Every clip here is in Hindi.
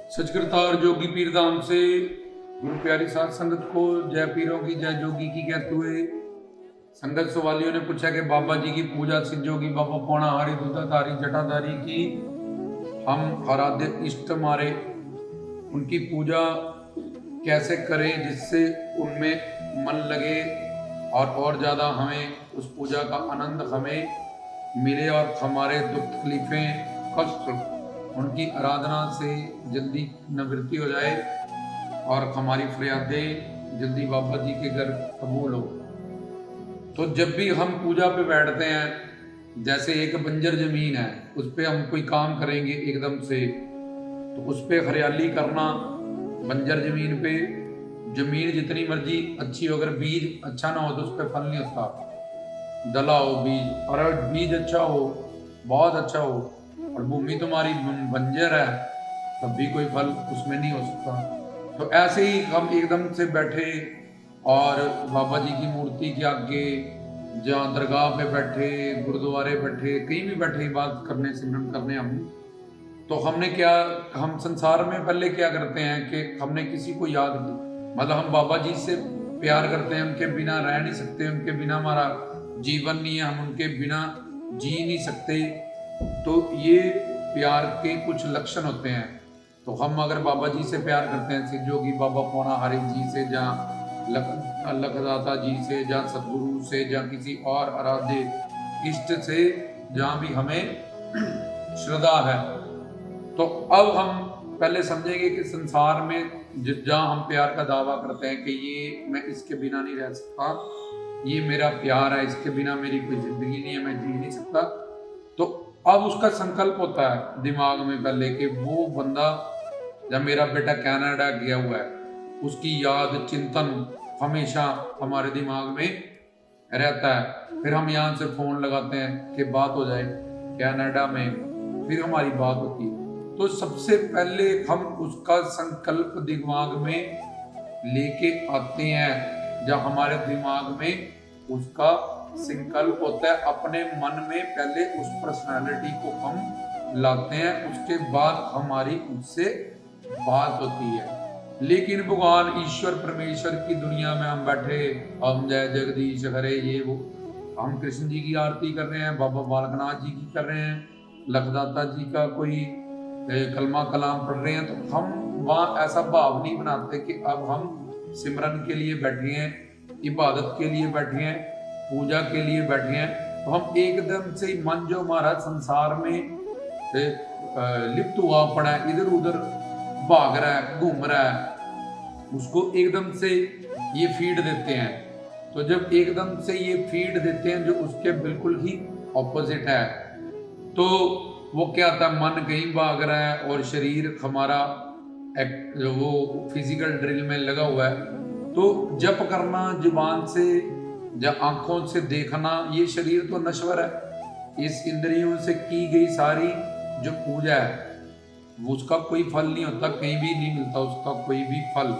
सचकृता और जोगी पीर धाम से गुरु प्यारी साध संगत को जय पीरों की जय जोगी की कहते हुए संगत सवालियों ने पूछा कि बाबा जी की पूजा सिद्ध जोगी बाबा पौना हारी दूधाधारी जटाधारी की हम आराध्य इष्ट मारे उनकी पूजा कैसे करें जिससे उनमें मन लगे और ज़्यादा हमें उस पूजा का आनंद हमें मिले और हमारे दुख तकलीफें कष्ट उनकी आराधना से जल्दी निवृत्ति हो जाए और हमारी फरियादें जल्दी बाबा जी के घर कबूल हो। तो जब भी हम पूजा पे बैठते हैं, जैसे एक बंजर जमीन है उस पर हम कोई काम करेंगे एकदम से, तो उस पर हरियाली करना, बंजर जमीन पे जमीन जितनी मर्जी अच्छी हो अगर बीज अच्छा ना हो तो उस पर फल नहीं होता। डला हो बीज और अगर बीज अच्छा हो, बहुत अच्छा हो, और भूमि तुम्हारी बंजर है तब भी कोई फल उसमें नहीं हो सकता। तो ऐसे ही हम एकदम से बैठे और बाबा जी की मूर्ति के आगे, जहाँ दरगाह पे बैठे, गुरुद्वारे बैठे, कहीं भी बैठे इबादत करने सिमरन करने हम, तो हमने क्या, हम संसार में पहले क्या करते हैं कि हमने किसी को याद किया, मतलब हम बाबा जी से प्यार करते हैं, उनके बिना रह नहीं सकते, उनके बिना हमारा जीवन नहीं है, हम उनके बिना जी नहीं सकते। तो ये प्यार के कुछ लक्षण होते हैं। तो हम अगर बाबा जी से प्यार करते हैं, सिद्ध जोगी बाबा पौना हारी जी से, जहाँ लखदाता जी से, जहाँ सदगुरु से, जहाँ किसी और आराध्य इष्ट से, जहाँ भी हमें श्रद्धा है, तो अब हम पहले समझेंगे कि संसार में जहाँ हम प्यार का दावा करते हैं कि ये मैं इसके बिना नहीं रह सकता, ये मेरा प्यार है, इसके बिना मेरी कोई जिंदगी नहीं है, मैं जी नहीं सकता। तो अब उसका संकल्प होता है दिमाग में पहले कि वो बंदा, जब मेरा बेटा कनाडा गया हुआ है, उसकी याद चिंतन हमेशा हमारे दिमाग में रहता है। फिर हम यहाँ से फोन लगाते हैं कि बात हो जाए कनाडा में, फिर हमारी बात होती है। तो सबसे पहले हम उसका संकल्प दिमाग में लेके आते हैं, जब हमारे दिमाग में उसका संकल्प होता है, अपने मन में पहले उस पर्सनालिटी को हम लाते हैं, उसके बाद हमारी उससे बात होती है। लेकिन भगवान ईश्वर परमेश्वर की दुनिया में हम बैठे, हम जय जगदीश हरे ये वो, हम कृष्ण जी की आरती कर रहे हैं, बाबा बालकनाथ जी की कर रहे हैं, लखदाता जी का कोई कलमा कलाम पढ़ रहे हैं, तो हम वहाँ ऐसा भाव नहीं बनाते कि अब हम सिमरन के लिए बैठे हैं, इबादत के लिए बैठे हैं, पूजा के लिए बैठे हैं। तो हम एकदम से मन जो हमारा संसार में लिप्त हुआ पड़ा है, इधर उधर भाग रहा है, घूम रहा है, उसको एकदम से ये फीड देते हैं। तो जब एकदम से ये फीड देते हैं जो उसके बिल्कुल ही ऑपोजिट है, तो वो क्या था, मन कहीं भाग रहा है और शरीर हमारा जो वो फिजिकल ड्रिल में लगा हुआ है। तो जप करना जुबान से या आंखों से देखना, ये शरीर तो नश्वर है, इस इंद्रियों से की गई सारी जो पूजा है वो उसका कोई फल नहीं होता, कहीं भी नहीं मिलता उसका कोई भी फल।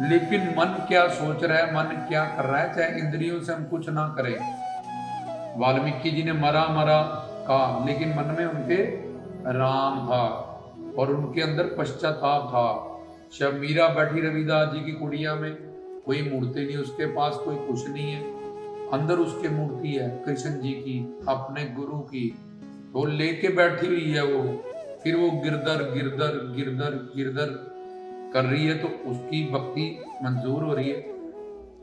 लेकिन मन क्या सोच रहा है, मन क्या कर रहा है, चाहे इंद्रियों से हम कुछ ना करें। वाल्मीकि जी ने मरा मरा कहा, लेकिन मन में उनके राम था और उनके अंदर पश्चाताप था। शब मीरा बैठी रविदास जी की कुड़िया में, कोई मूर्ति नहीं उसके पास, कोई कुछ नहीं है, अंदर उसके मूर्ति है कृष्ण जी की, अपने गुरु की, तो लेके बैठी हुई है वो। फिर वो गिरधर गिरधर गिरधर गिरधर कर रही है, तो उसकी भक्ति मंजूर हो रही है।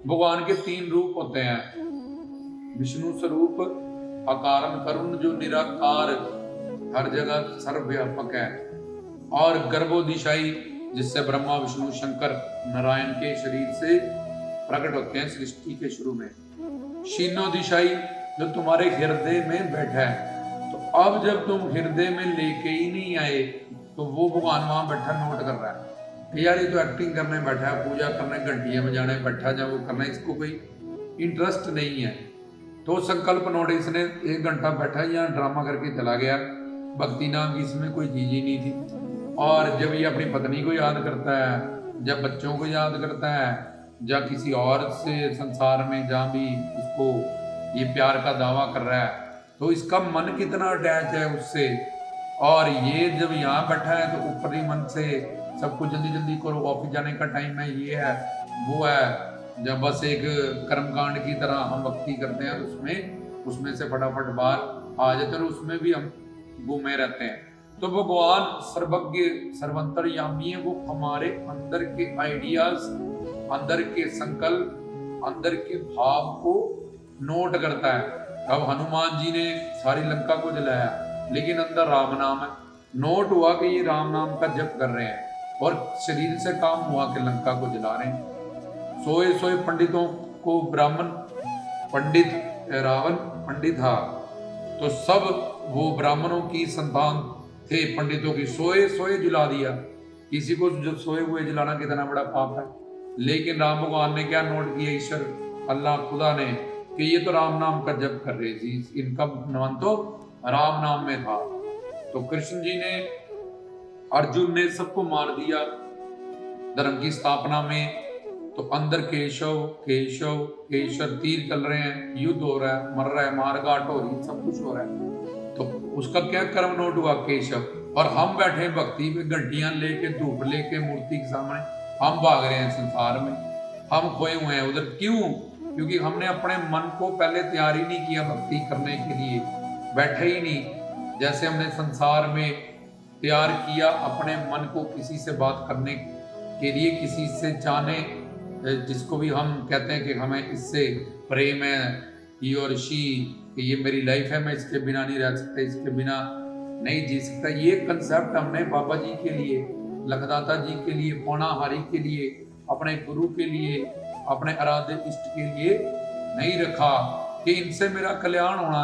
भगवान के 3 रूप होते हैं, विष्णु स्वरूप, अकारण करुण जो निराकार हर जगह सर्वव्यापक है, और गर्भोदिशाई जिससे ब्रह्मा विष्णु शंकर नारायण के शरीर से प्रकट होते हैं सृष्टि के शुरू में। शीनोदिशाई जो तुम्हारे हृदय में बैठा है। तो अब जब तुम हृदय में लेके ही नहीं आए, तो वो भगवान वहां बैठा नोट कर रहा है, यार ये तो एक्टिंग करने बैठा है, पूजा करने घंटियां बजाने बैठा, जब वो करना इसको कोई इंटरेस्ट नहीं है। तो संकल्प नोट, इसने 1 घंटा बैठा यहाँ ड्रामा करके चला गया, भक्ति नाम की इसमें कोई चीज ही नहीं थी। और जब ये अपनी पत्नी को याद करता है, जब बच्चों को याद करता है, या किसी और से संसार में जहाँ भी उसको ये प्यार का दावा कर रहा है, तो इसका मन कितना अटैच है उससे, और ये जब यहाँ बैठा है तो ऊपरी मन से सबको जल्दी जल्दी करो, ऑफिस जाने का टाइम है, ये है वो है, जब बस एक कर्मकांड की तरह हम भक्ति करते हैं उसमें से फटाफट बाहर आ जाते हैं और उसमें भी हम घूमे रहते हैं। तो भगवान सर्वज्ञ सर्वंतरयामी है, वो हमारे अंदर के आइडियाज, अंदर के संकल्प, अंदर के भाव को नोट करता है। अब हनुमान जी ने सारी लंका को जलाया, लेकिन अंदर राम नाम है, नोट हुआ कि ये राम नाम का जप कर रहे हैं, और शरीर से काम हुआ कि लंका को जला रहे हैं। सोए सोए पंडितों को ब्राह्मण पंडित रावण पंडित था, तो सब वो ब्राह्मणों की संतान थे, पंडितों की सोए सोए जला दिया। किसी को जो सोए हुए जलाना कितना बड़ा पाप है, लेकिन राम भगवान ने क्या नोट किया, ईश्वर अल्लाह खुदा ने, कि ये तो राम नाम का जप कर रहे थे, इनका मन तो राम नाम में था। तो कृष्ण जी ने, अर्जुन ने सबको मार दिया धर्म की स्थापना में। तो अंदर केशव केशव केशव तीर चल रहे हैं, युद्ध हो रहा है, मर रहा है, मारकाट हो रही, सब कुछ हो रहा है। तो उसका क्या कर्म नोट हुआ, केशव। और हम बैठे भक्ति में, घंटियां लेके, धूप लेके मूर्ति के सामने हम भाग रहे हैं संसार में, हम खोए हुए हैं उधर। क्यों? क्योंकि हमने अपने मन को पहले तैयार ही नहीं किया भक्ति करने के लिए, बैठे ही नहीं। जैसे हमने संसार में तैयार किया अपने मन को किसी से बात करने के लिए, किसी से जाने, जिसको भी हम कहते हैं कि हमें इससे प्रेम है, ही और शी, कि ये मेरी लाइफ है, मैं इसके बिना नहीं रह सकता, इसके बिना नहीं जी सकता। ये कंसेप्ट हमने बाबा जी के लिए, लखदाता जी के लिए, पौणाहारी के लिए, अपने गुरु के लिए, अपने आराध्य इष्ट के लिए नहीं रखा कि इनसे मेरा कल्याण होना,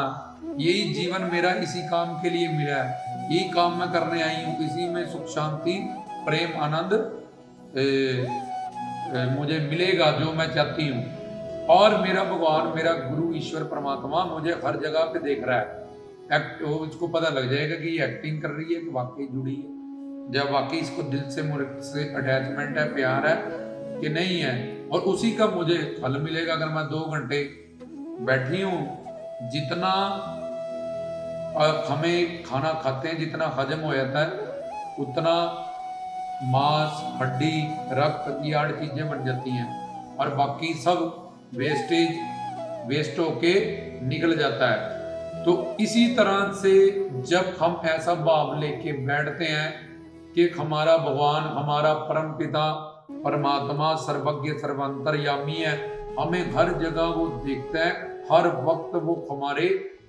यही जीवन मेरा इसी काम के लिए मिला है, यही काम मैं करने आई हूँ, इसी में सुख शांति प्रेम आनंद मुझे मिलेगा जो मैं चाहती हूँ। और मेरा भगवान, मेरा गुरु ईश्वर परमात्मा मुझे हर जगह पे देख रहा है। उसको पता लग जाएगा कि ये एक्टिंग कर रही है कि वाकई जुड़ी है, जब वाकई इसको दिल से अटैचमेंट है, प्यार है कि नहीं है। और उसी का मुझे फल मिलेगा। अगर मैं 2 घंटे बैठी हूँ, जितना हमें खाना खाते हैं, जितना हजम हो जाता है, उतना मांस, हड्डी, रक्त, ये 8 चीजें बन जाती हैं, और बाकी सब वेस्ट होके निकल जाता है। तो इसी तरह से जब हम ऐसा भाव लेके बैठते हैं कि हमारा भगवान, हमारा परम पिता परमात्मा सर्वज्ञ सर्वांतरयामी है, हमें हर जगह वो देखता है, हर वक्त वो हमारे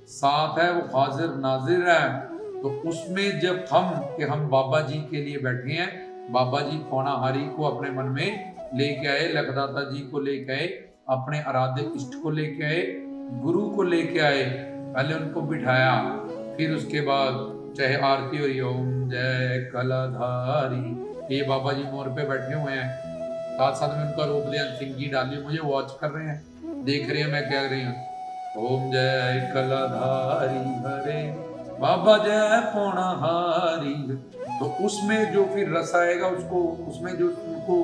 साथ है, वो हाजिर नाजिर है। तो उसमें जब हम बाबा जी के लिए बैठे हैं, बाबा जी पौणाहारी को अपने मन में लेके आए, लखदाता जी को लेके आए, अपने आराध्य इष्ट को लेके आए, गुरु को लेके आए, पहले उनको बिठाया, फिर उसके बाद चाहे आरती हो रही, ओम जय कलाधारी, ये बाबा जी मोर पे बैठे हुए हैं, साथ साथ में उनका रूप लिया, सिंगी डाली, मुझे वॉच कर रहे हैं, देख रहे हैं मैं क्या कर रही हूँ। ओम जय कलाधारी हरे बाबा जय पौणाहारी। तो उसमें जो फिर रस आएगा, उसको उसमें जो उनको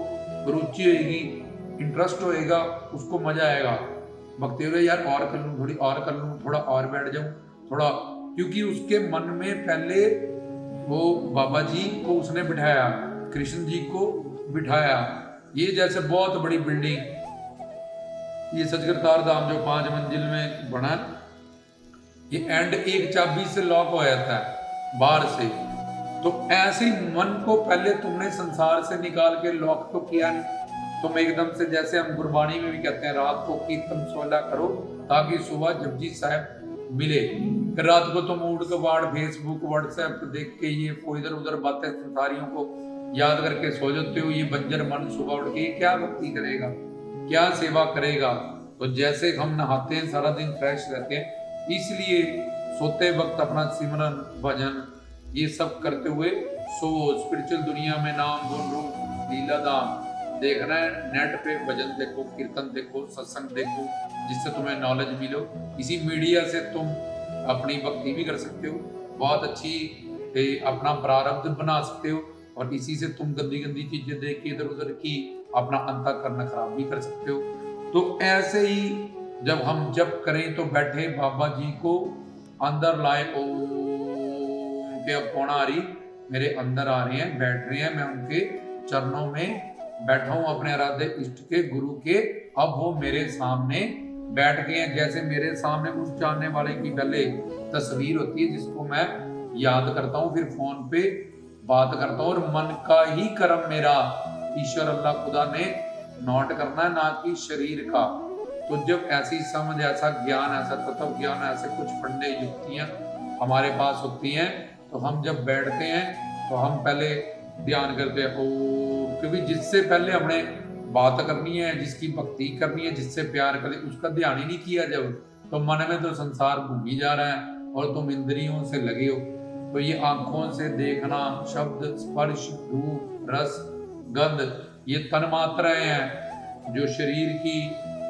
रुचि होगी, इंटरेस्ट होएगा, उसको मजा आएगा, भक्ति हो यार और कर लूँ, थोड़ी और कर लूँ, थोड़ा और बैठ जाऊँ थोड़ा, क्योंकि उसके मन में पहले वो बाबा जी को उसने बिठाया, कृष्ण जी को बिठाया। ये जैसे बहुत बड़ी बिल्डिंग, ये सचखंड धाम जो 5 मंजिल में बना, ये एंड एक चाबी से लॉक हो जाता है बाहर से। तो ऐसे मन को पहले तुमने संसार से निकाल के लॉक तो किया नहीं, तुम एकदम से, जैसे हम गुरबाणी में भी कहते हैं, रात को कीर्तन सोला करो ताकि सुबह जपजी साहब मिले। फिर रात को तुम उड़ कबाड़ फेसबुक व्हाट्सएप देख के ये इधर उधर बातें संसारियों को याद करके सो जाते हो। ये बंजर मन सुबह उठ के क्या भक्ति करेगा, क्या सेवा करेगा। तो जैसे हम नहाते हैं, सारा दिन फ्रेश रहते हैं, इसलिए सोते वक्त अपना सिमरन भजन ये सब करते हुए सो। स्पिरिचुअल दुनिया में नाम गुण रूप लीला दाम देखना है, नेट पे भजन देखो, कीर्तन देखो, सत्संग देखो, जिससे तुम्हें नॉलेज मिलो। इसी मीडिया से तुम अपनी भक्ति भी कर सकते हो, बहुत अच्छी अपना प्रारब्ध बना सकते हो, और इसी से तुम गंदी गंदी चीजें देख के इधर उधर की अपना अंतःकरण खराब भी कर सकते हो। तो ऐसे ही जब हम जप करें तो बैठे बाबा जी को अंदर लाए, ओम उनके अब पौणारी मेरे अंदर आ रहे हैं, बैठ रहे हैं, मैं उनके चरणों में बैठा हूं अपने आराध्य इष्ट के गुरु के। अब वो मेरे सामने बैठ गए हैं। जैसे मेरे सामने उस जानने वाले की पहले तस्वीर होती है जिसको मैं याद करता हूँ, फिर फोन पे बात करता हूँ, और मन का ही कर्म मेरा ईश्वर अल्लाह खुदा ने नोट करना है, ना कि शरीर का। तो जब ऐसी समझ, ऐसा ज्ञान, ऐसा तत्व ज्ञान, ऐसे कुछ फंडे युक्तियां हमारे पास होती हैं, तो हम जब बैठते हैं तो हम पहले ध्यान करते हैं ओ, क्योंकि जिससे पहले हमने बात करनी है, जिसकी भक्ति करनी है, जिससे प्यार करें, उसका ध्यान ही नहीं किया जब, तो मन में तो संसार घूमी जा रहा है और तुम इंद्रियों से लगे हो। तो ये आंखों से देखना, शब्द, स्पर्श, रूप, रस, गंध, ये तन मात्राएं हैं जो शरीर की,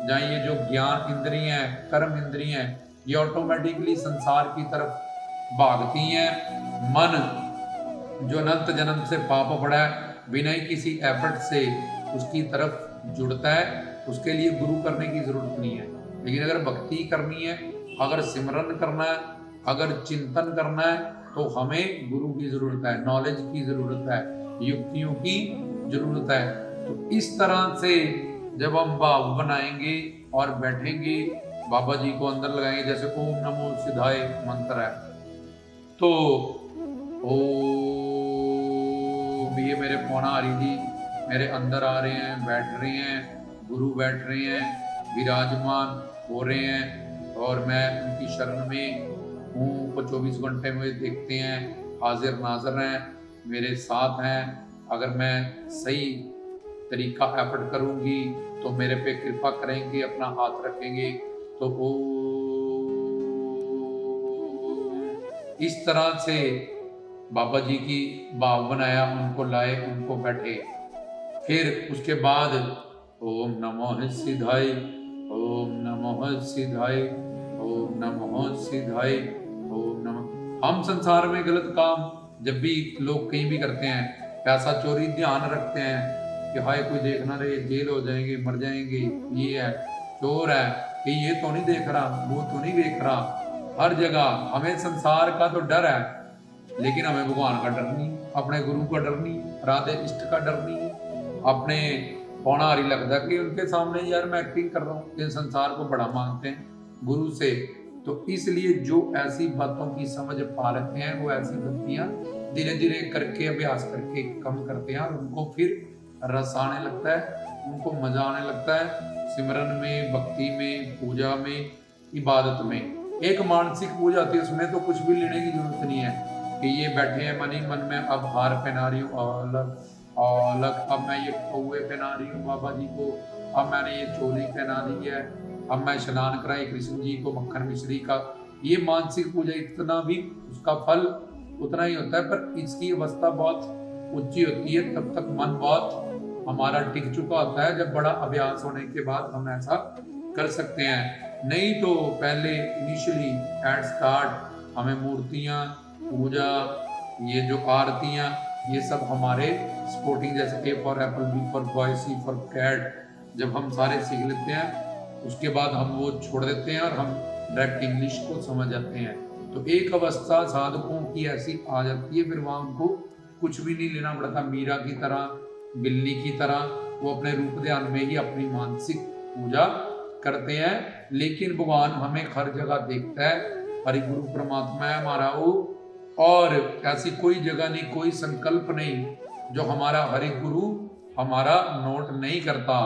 जहाँ ये जो ज्ञान इंद्रियां हैं, कर्म इंद्रियां हैं, ये ऑटोमेटिकली संसार की तरफ भागती हैं। मन जो अनंत जन्म से पाप पड़ा है, बिना ही किसी एफर्ट से उसकी तरफ जुड़ता है। उसके लिए गुरु करने की जरूरत नहीं है। लेकिन अगर भक्ति करनी है, अगर सिमरन करना है, अगर चिंतन करना है, तो हमें गुरु की जरूरत है, नॉलेज की जरूरत है, युक्तियों की जरूरत है। तो इस तरह से जब हम भाव बनाएंगे और बैठेंगे, बाबा जी को अंदर लगाएंगे, जैसे ओम नमो सिद्धाय मंत्र है, तो ओम, ये मेरे पौणारी जी मेरे अंदर आ रहे हैं, बैठ रहे हैं, गुरु बैठ रहे हैं, विराजमान हो रहे हैं, और मैं उनकी शरण में हूँ। को 24 घंटे में देखते हैं, हाजिर नाजर हैं, मेरे साथ हैं। अगर मैं सही तरीका एफर्ट करूंगी तो मेरे पे कृपा करेंगे, अपना हाथ रखेंगे, तो वो इस तरह से बाबा जी की भाव बनाया, उनको लाए, उनको बैठे। फिर उसके बाद ओम नमो सिद्धाय, ओम नमो सिद्धाय, ओम नमो सिद्धाय, ओम नमः। हम संसार में गलत काम जब भी लोग कहीं भी करते हैं, पैसा चोरी ध्यान रखते हैं कि हाय कोई देखना रहे, जेल हो जाएंगे, मर जाएंगे, ये है चोर है, कि ये तो नहीं देख रहा, वो तो नहीं देख रहा। हर जगह हमें संसार का तो डर है, लेकिन हमें भगवान का डर नहीं, अपने गुरु का डर नहीं, राधे इष्ट का डर नहीं। अपने पौणारी लगता कि उनके सामने यार मैं एक्टिंग कर रहा हूँ, इन संसार को बड़ा मानते हैं गुरु से। तो इसलिए जो ऐसी बातों की समझ पा रखे हैं, वो ऐसी भक्तियां धीरे धीरे करके, अभ्यास करके कम करते हैं, और उनको फिर रस आने लगता है, उनको मजा आने लगता है सिमरन में, भक्ति में, पूजा में, इबादत में। एक मानसिक पूजा होती है, उसमें तो कुछ भी लेने की जरूरत नहीं है कि ये बैठे हैं मन ही मन में, अब हार पहना रही हूँ अलग अलग, अब मैं ये कौए पहना रही हूँ बाबा जी को, अब मैंने ये चोली पहना दी है, अब मैं स्नान कराई कृष्ण जी को मक्खन मिश्री का। ये मानसिक पूजा, इतना भी उसका फल उतना ही होता है, पर इसकी अवस्था बहुत ऊंची होती है, तब तक मन बहुत हमारा टिक चुका होता है। जब बड़ा अभ्यास होने के बाद हम ऐसा कर सकते हैं, नहीं तो पहले इनिशियली एट स्टार्ट हमें मूर्तियां, पूजा, ये जो आरतियां, ये सब हमारे स्पोर्टिंग, जैसे A for apple, B for boy, C for cat, जब हम सारे सीख लेते हैं उसके बाद हम वो छोड़ देते हैं और हम डायरेक्ट इंग्लिश को समझ जाते हैं। तो एक अवस्था साधकों की ऐसी आ जाती है, फिर वहां उनको कुछ भी नहीं लेना पड़ता। मीरा की तरह, बिल्ली की तरह वो अपने रूप ध्यान में ही अपनी मानसिक पूजा करते हैं। लेकिन भगवान हमें हर जगह देखता है, हरि गुरु परमात्मा है हमारा वो, और ऐसी कोई जगह नहीं, कोई संकल्प नहीं जो हमारा हरि गुरु हमारा नोट नहीं करता।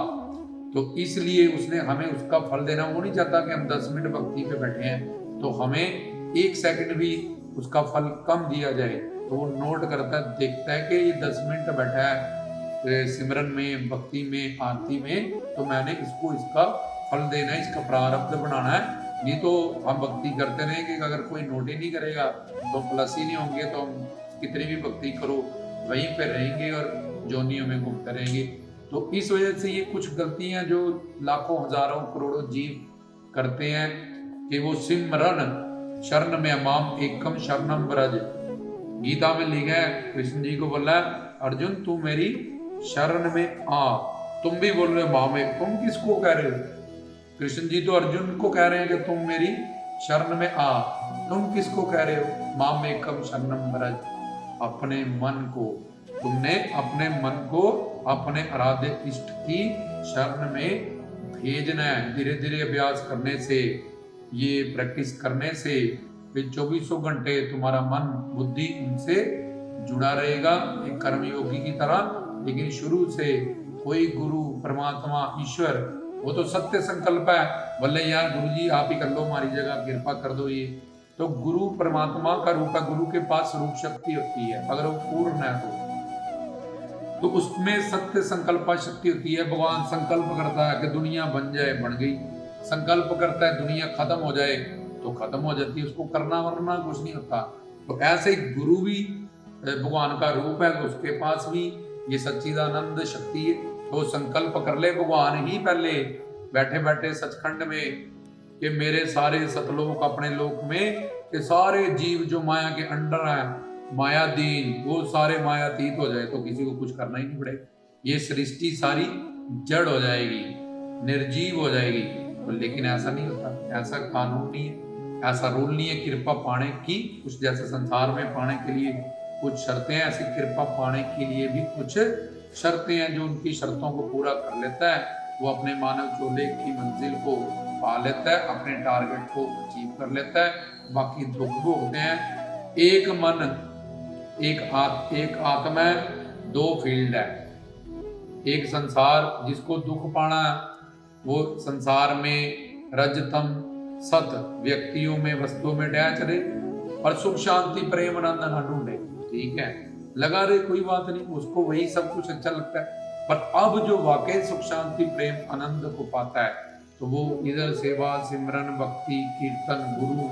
तो इसलिए उसने हमें उसका फल देना, वो नहीं चाहता कि हम 10 मिनट भक्ति पे बैठे हैं तो हमें 1 सेकंड भी उसका फल कम दिया जाए। तो वो नोट करता है, देखता है कि ये 10 मिनट बैठा है सिमरन में, भक्ति में, आरती में, तो मैंने इसको इसका फल देना है, इसका प्रारब्ध बनाना है। नहीं तो हम भक्ति करते रहेंगे, अगर कोई नोट ही नहीं करेगा तो प्लस ही नहीं होंगे, तो हम कितनी भी भक्ति करो वहीं पे रहेंगे और जोनियों में घूमते रहेंगे। तो इस वजह से ये कुछ गलतियां जो लाखों हजारों करोड़ों जीव करते हैं कि वो सिमरन शरण में माम एकम शरणम ब्रज, गीता में लिखा है, कृष्ण जी को बोला अर्जुन तू मेरी शरण में आ। तुम भी बोल रहे हो माम एक, तुम किसको कह रहे हो? कृष्ण जी तो अर्जुन को कह रहे हैं कि तुम मेरी शरण में आ। तुम किसको कह रहे हो? मामेकम शरणम व्रज, अपने मन को, तुमने अपने मन को अपने आराध्य इष्ट की शरण में भेजना है। धीरे धीरे अभ्यास करने से, ये प्रैक्टिस करने से फिर 24 घंटे तुम्हारा मन बुद्धि उनसे जुड़ा रहेगा, एक कर्मयोगी की तरह। लेकिन शुरू से कोई गुरु, परमात्मा, ईश्वर, वो तो सत्य संकल्प है, बोले यार गुरु जी आप ही कर लो, हमारी जगह कृपा कर दो। ये तो गुरु परमात्मा का रूप है, गुरु के पास रूप शक्ति होती है, अगर वो पूर्ण है तो उसमें सत्य संकल्प शक्ति होती है। भगवान संकल्प करता है कि दुनिया बन जाए, बन गई। संकल्प करता है दुनिया खत्म हो जाए तो खत्म हो जाती है, उसको करना वरना कुछ नहीं होता। तो ऐसे ही गुरु भी भगवान का रूप है, तो उसके पास भी ये सच्चिदानंद शक्ति है। तो संकल्प कर ले भगवान ही पहले बैठे बैठे सचखंड में कि मेरे सारे सतलोक अपने लोक में के सारे जीव जो माया के अंडर हैं, मायाधीन, वो सारे मायातीत हो जाए तो किसी को कुछ करना ही नहीं पड़ेगा। ये सृष्टि सारी जड़ हो जाएगी, निर्जीव हो जाएगी। तो लेकिन ऐसा नहीं होता, ऐसा कानून नहीं है, ऐसा रूल नहीं है। कृपा पाने की कुछ, जैसे संसार में पाने के लिए कुछ शर्तें हैं, ऐसी कृपा पाने के लिए भी कुछ शर्तें हैं। जो उनकी शर्तों को पूरा कर लेता है वो अपने मानव चोले की मंजिल को पा लेता है, अपने टारगेट को अचीव कर लेता है। बाकी दुख भोगते हैं। एक मन, एक आत्मा है, दो फील्ड है। एक संसार, जिसको दुख पाना वो संसार में रजतम सत व्यक्तियों में, वस्तुओं में डह चले और सुख शांति प्रेम आनंद न ढूंढे। ठीक है, लगा रहे कोई बात नहीं, उसको वही सब कुछ अच्छा लगता है। पर अब जो वाकई सुख शांति प्रेम आनंद को पाता है तो वो इधर सेवा, सिमरन, भक्ति, कीर्तन, गुरु,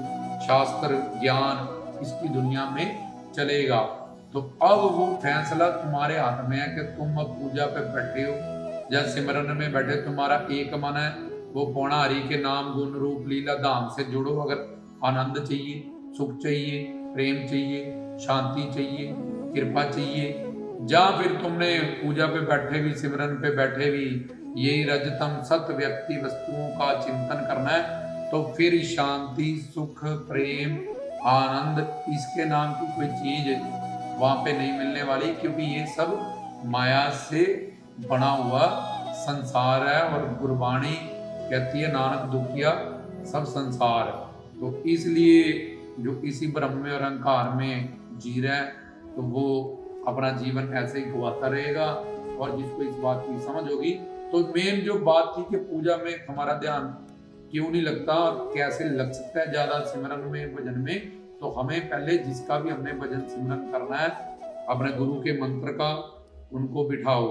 शास्त्र, ज्ञान, इसकी दुनिया में चलेगा। तो अब वो फैसला तुम्हारे हाथ में है कि तुम अब पूजा पे बैठे हो या सिमरन में बैठे, तुम्हारा एक मन है वो पौना हरि के नाम गुण रूप लीला धाम से जुड़ो। अगर आनंद चाहिए, सुख चाहिए, प्रेम चाहिए, शांति चाहिए, कृपा चाहिए, या फिर तुमने पूजा पे बैठे भी, सिमरन पे बैठे भी यही रजतम सत व्यक्ति वस्तुओं का चिंतन करना है, तो फिर शांति, सुख, प्रेम, आनंद, इसके नाम की कोई चीज वहां पे नहीं मिलने वाली। क्योंकि ये सब माया से बना हुआ संसार है। और गुरबाणी कहती है नानक दुखिया सब संसार है। तो इसलिए जो इसी ब्रह्म में और अहंकार में जी रहा है तो वो अपना जीवन ऐसे ही गवाता रहेगा। और जिसको इस बात की समझ होगी, तो मेन जो बात थी कि पूजा में हमारा ध्यान क्यों नहीं लगता और कैसे लग सकता है ज्यादा सिमरन में, भजन में, तो हमें पहले जिसका भी हमने भजन सिमरन करना है, अपने गुरु के मंत्र का उनको बिठाओ।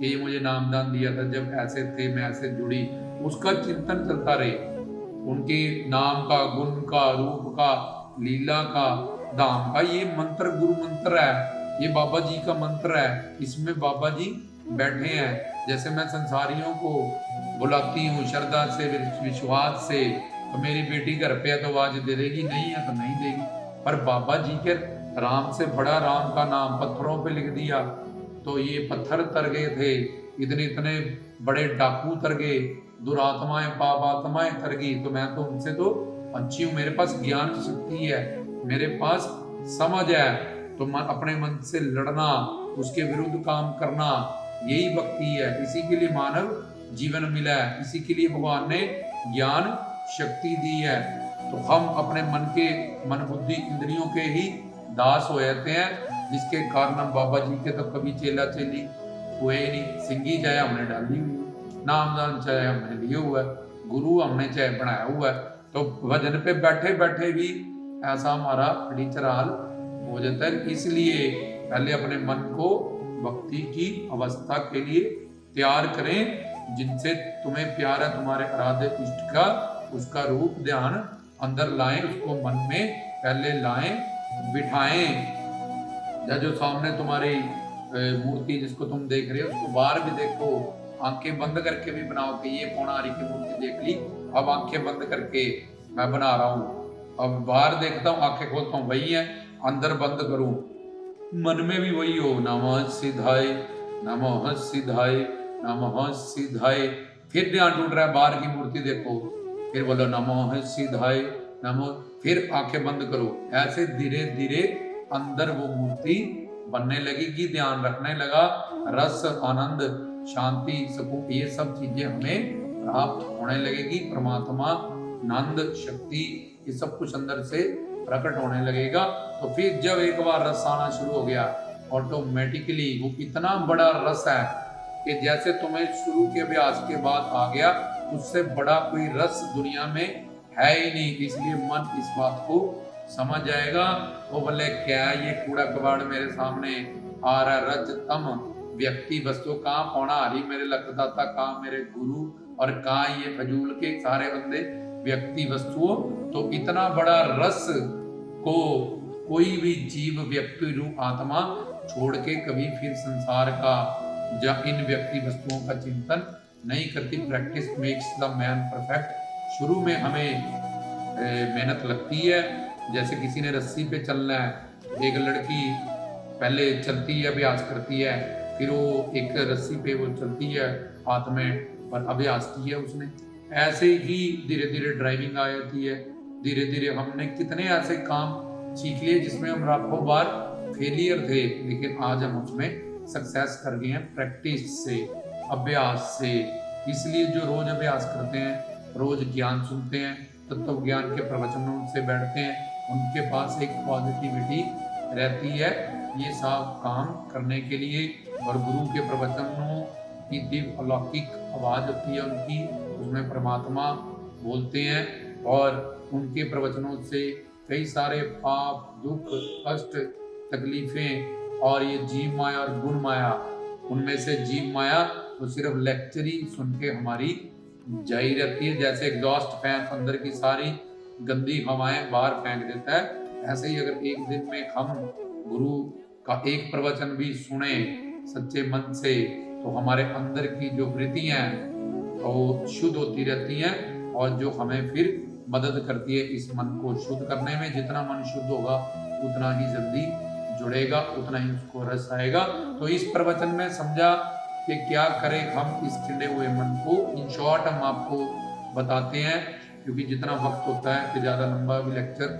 ये मुझे नामदान दिया था, जब ऐसे थे मैं ऐसे जुड़ी, उसका चिंतन चलता रहे। उनके नाम का, गुण का, रूप का, लीला का, धाम का, ये मंत्र गुरु मंत्र है, ये बाबा जी का मंत्र है। इसमें बाबा जी बैठे हैं। जैसे मैं संसारियों को बुलाती हूँ श्रद्धा से, विश्वास से, तो मेरी बेटी घर पे है तो आज दे देगी, नहीं है तो नहीं देगी। पर बाबा जी के राम से बड़ा राम का नाम पत्थरों पे लिख दिया तो ये पत्थर तर गए थे, इतने इतने बड़े डाकू तर गए, दुरात्माएं, पाप आत्माएं तर गई। तो मैं तो उनसे तो अच्छी हूँ, मेरे पास ज्ञान की शक्ति है, मेरे पास समझ है। तो अपने मन से लड़ना, उसके विरुद्ध काम करना, यही भक्ति है। इसी के लिए मानव जीवन मिला है, इसी के लिए भगवान ने ज्ञान शक्ति दी है। तो हम अपने मन बुद्धि इंद्रियों के ही दास हो जाते हैं, जिसके कारण हम बाबा जी के तो कभी चेला चेली हुए ही नहीं। सिंगी चाहे हमने डाली हुई, नामदान चाहे हमने लिए हुआ है, गुरु हमने चाहे बनाया हुआ है, तो भजन पे बैठे बैठे भी ऐसा हमारा फटीचराल हो जाता है। इसलिए पहले अपने मन को भक्ति की अवस्था के लिए तैयार करें। जिनसे तुम्हें प्यार है, तुम्हारे आराध्य इष्ट का, उसका रूप ध्यान अंदर लाएं, उसको मन में पहले लाएं, बिठाएं। या जो सामने तुम्हारी मूर्ति जिसको तुम देख रहे हो उसको बाहर भी देखो, आंखें बंद करके भी बनाओ कि ये पौनारी की मूर्ति देख ली, अब आंखें बंद करके मैं बना रहा हूँ। अब बाहर देखता हूँ, आंखें खोलता हूँ, वही है, अंदर बंद करूँ, मन में भी वही हो, नमः सिद्धाय, नमः सिद्धाय, नमः सिद्धाय। फिर ध्यान टूट रहा है, बाहर की मूर्ति देखो, फिर बोलो नमः सिद्धाय, नमो, फिर आंखें बंद करो। ऐसे धीरे धीरे अंदर वो मूर्ति बनने लगेगी, ध्यान रखने लगा, रस, आनंद, शांति, सुकून, ये सब चीजें हमें प्राप्त होने लगेगी। परमात्मा, आनंद, शक्ति, ये सब कुछ अंदर से प्रकट होने लगेगा। तो फिर जब एक बार रस आना शुरू हो गया, ऑटोमेटिकली वो इतना बड़ा रस है कि जैसे तुम्हें शुरू के अभ्यास के बाद आ गया, उससे बड़ा कोई रस दुनिया में है ही नहीं। इसलिए मन इस बात को समझ जाएगा। वो बोले क्या ये कूड़ा कबाड़ मेरे सामने आ रहा, रज तम व्यक्ति वस्तु, कहाँ पौना हरी मेरे लखदाता, कहाँ मेरे गुरु, और कहाँ ये फजूल के सारे बंदे व्यक्ति वस्तुओं। तो इतना बड़ा रस को कोई भी जीव, व्यक्ति, रूप, आत्मा छोड़ के कभी फिर संसार का या इन व्यक्ति वस्तुओं का चिंतन नहीं करती। Practice makes the man perfect. शुरू में हमें मेहनत लगती है, जैसे किसी ने रस्सी पे चलना है, एक लड़की पहले चलती है, अभ्यास करती है, फिर वो एक रस्सी पे वो चलती है हाथ में, पर अभ्यास किया उसने। ऐसे ही धीरे धीरे ड्राइविंग आ जाती है। धीरे धीरे हमने कितने ऐसे काम सीख लिए जिसमें हम लाखों बार फेलियर थे, लेकिन आज हम उसमें सक्सेस कर गए हैं प्रैक्टिस से, अभ्यास से। इसलिए जो रोज अभ्यास करते हैं, रोज ज्ञान सुनते हैं, तत्व ज्ञान के प्रवचनों से बैठते हैं, उनके पास एक पॉजिटिविटी रहती है ये सब काम करने के लिए। और गुरु के प्रवचनों की दिव्य अलौकिक आवाज होती है उनकी, उसमें परमात्मा बोलते हैं, और उनके प्रवचनों से कई सारे पाप, दुख, कष्ट, तकलीफें, और ये जीव माया और गुण माया, उनमें से जीव माया तो सिर्फ लेक्चर ही सुन के हमारी जारी रहती है। जैसे एग्जॉस्ट फैन अंदर की सारी गंदी हवाएं बाहर फेंक देता है, ऐसे ही अगर एक दिन में हम गुरु का एक प्रवचन भी सुने सच्चे मन से, तो हमारे अंदर की जो वृत्तियां हैं वो शुद्ध होती रहती हैं, और जो हमें फिर मदद करती है इस मन को शुद्ध करने में। जितना मन शुद्ध होगा उतना ही जल्दी जुड़ेगा, उतना ही उसको रस आएगा। तो इस प्रवचन में समझा कि क्या करें हम इस खिंडे हुए मन को। इन शॉर्ट हम आपको बताते हैं, क्योंकि जितना वक्त होता है कि ज़्यादा लंबा भी लेक्चर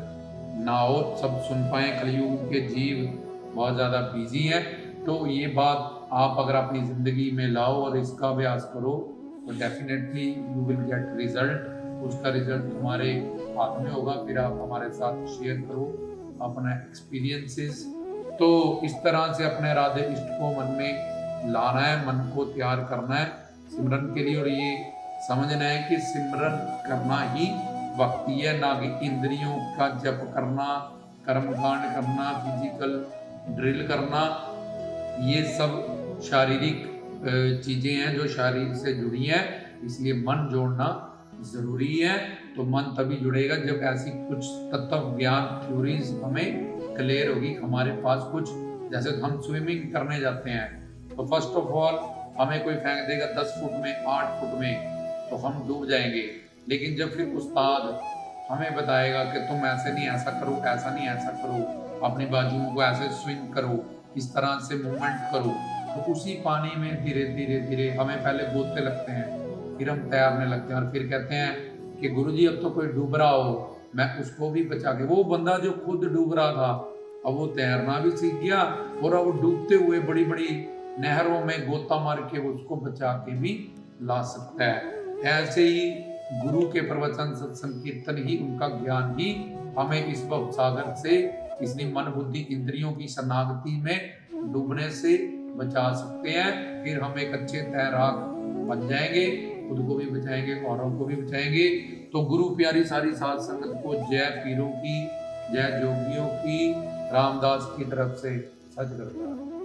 ना हो, सब सुन पाए। कलयुग के जीव बहुत ज़्यादा बिजी हैं, तो ये बात आप अगर अपनी ज़िंदगी में लाओ और इसका अभ्यास करो, तो definitely you will get result. उसका रिजल्ट तुम्हारे हाथ में होगा। फिर आप हमारे साथ शेयर करो अपना एक्सपीरियंसेस। तो इस तरह से अपने राधे इष्ट को मन में लाना है, मन को तैयार करना है सिमरन के लिए, और ये समझना है कि सिमरन करना ही भक्ति है, ना कि इंद्रियों का जप करना, कर्मकांड करना, फिजिकल ड्रिल करना। ये सब शारीरिक चीजें हैं जो शरीर से जुड़ी हैं, इसलिए मन जोड़ना जरूरी है। तो मन तभी जुड़ेगा जब ऐसी कुछ तत्व ज्ञान थ्योरीज हमें क्लियर होगी हमारे पास। कुछ जैसे हम स्विमिंग करने जाते हैं, तो फर्स्ट ऑफ ऑल हमें कोई फेंक देगा 10 फुट में, 8 फुट में, तो हम डूब जाएंगे। लेकिन जब फिर उस्ताद हमें बताएगा कि तुम ऐसे नहीं ऐसा करो, ऐसा नहीं ऐसा करो, अपनी बाजुओं को ऐसे स्विंग करो, इस तरह से मूवमेंट करो, तो उसी पानी में धीरे धीरे धीरे हमें पहले गोते लगते हैं, फिर हम तैरने लगते हैं, और फिर कहते हैं कि गुरुजी अब तो कोई डूब रहा हो, मैं उसको भी बचा के। वो बंदा जो खुद डूब रहा था, अब वो तैरना भी सीख गया, और अब वो डूबते हुए बड़ी बड़ी नहरों में गोता मार के वो उसको बचा के भी ला सकता है। ऐसे ही गुरु के प्रवचन, सत्संग, कीर्तन ही, उनका ज्ञान ही हमें इस भवसागर से, इसलिए मन बुद्धि इंद्रियों की शरणागति में डूबने से बचा सकते हैं। फिर हम एक अच्छे तैराक बन जाएंगे, खुद को भी बचाएंगे, औरों को भी बचाएंगे। तो गुरु प्यारी सारी साध संगत को जय पीरों की, जय जोगियों की, रामदास की तरफ से सच करता है।